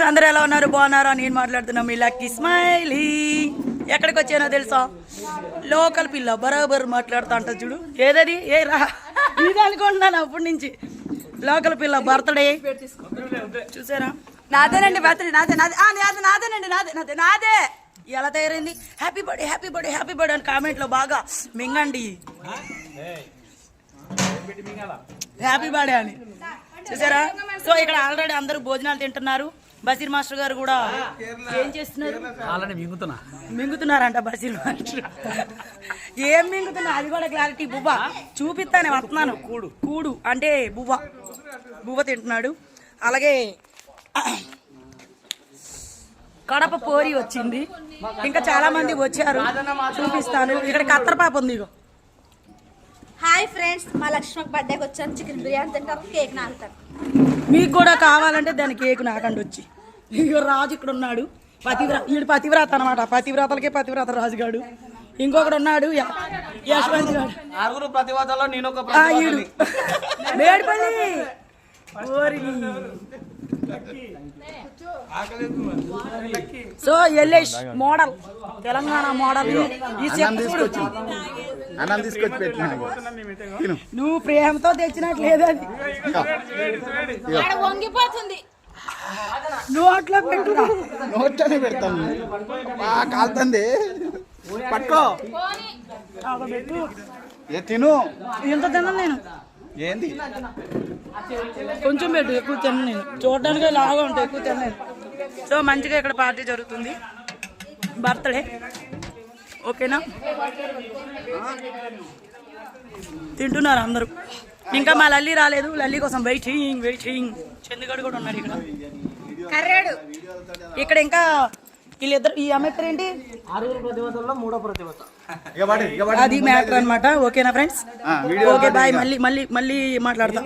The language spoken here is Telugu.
ఫ్రెండ్స్ అందరూ ఎలా ఉన్నారు? బాగున్నారా? నేను మాట్లాడుతున్నా మీ లక్కీ స్మైలీ. ఎక్కడికి వచ్చానో తెలుసా? లోకల్ పిల్ల బరాబర్ మాట్లాడుతా అంట చూడు. ఏదది ఏ రా ఇది అనుకుంటున్నాను అప్పటి నుంచి. లోకల్ పిల్ల బర్త్డే చూసారా? నాదేనండి బర్త్డే, నాదే నాదే నాదేనండి, నాదే నాదే నాదే. ఎలా తయారైంది? Happy birthday happy birthday happy birthday అని కామెంట్లో బాగా మింగండి. హ్యాపీ బర్త్డే అని చూసారా? సో ఇక్కడ ఆల్రెడీ అందరూ భోజనాలు తింటున్నారు. బషీర్ మాస్టర్ గారు కూడా ఏం చేస్తున్నారు? మింగుతున్నారంట బషీర్ మాస్టర్. ఏం మింగుతున్నా అది కూడా క్లారిటీ. బువ్వ చూపిస్తానే వస్తున్నాను. కూడు అంటే బువ్వ తింటున్నాడు. అలాగే కడప పోరి వచ్చింది. ఇంకా చాలా మంది వచ్చారు, చూపిస్తాను. ఇక్కడ కత్తరపాప ఉంది. ఇగో హాయ్ ఫ్రెండ్స్, మా లక్ష్మణ్ బర్త్డేకి వచ్చాను. చికెన్ బిర్యానీ తింటారు, కేక్ నాకుతారు. మీకు కూడా కావాలంటే దాని కేక్ నాకండి వచ్చి. ఇగో రాజు ఇక్కడ ఉన్నాడు. వీడు పతివ్రత అనమాట. పతివ్రతలకే పతివ్రత రాజుగాడు. ఇంకొకడు ఉన్నాడు యశ్వంత్ గారు. Medipalli so Ellesh model, Telangana model. నువ్వు ప్రేమతో తెచ్చినట్లేదు, అది వంగిపోతుంది. నోట్లో పెట్టుకో. నోట్లోనే పెడతాను. కాలుతుంది, పట్టుకో. తిను. ఎంత తిన్నాను నేను? ఏంది కొంచెం పెట్టు, ఎక్కువ తిన్నాను నేను. చూడడానికి లాగా ఉంటాయి, ఎక్కువ తిన్నాను. సో మంచిగా ఇక్కడ పార్టీ జరుగుతుంది, బర్త్డే. ఓకేనా? తింటున్నారు అందరూ. ఇంకా మా లల్లి రాలేదు. లల్లి కోసం వెయిటింగ్. చందుగడు కూడా ఉన్నాడు ఇక్కడ. ఇక్కడ ఇంకా వీళ్ళిద్దరు. ఈ అమ్మాయి పేరు ఏంటి? అది మ్యాటర్ అనమాట. ఓకేనా ఫ్రెండ్స్? Okay bye. మళ్ళీ మాట్లాడతాం.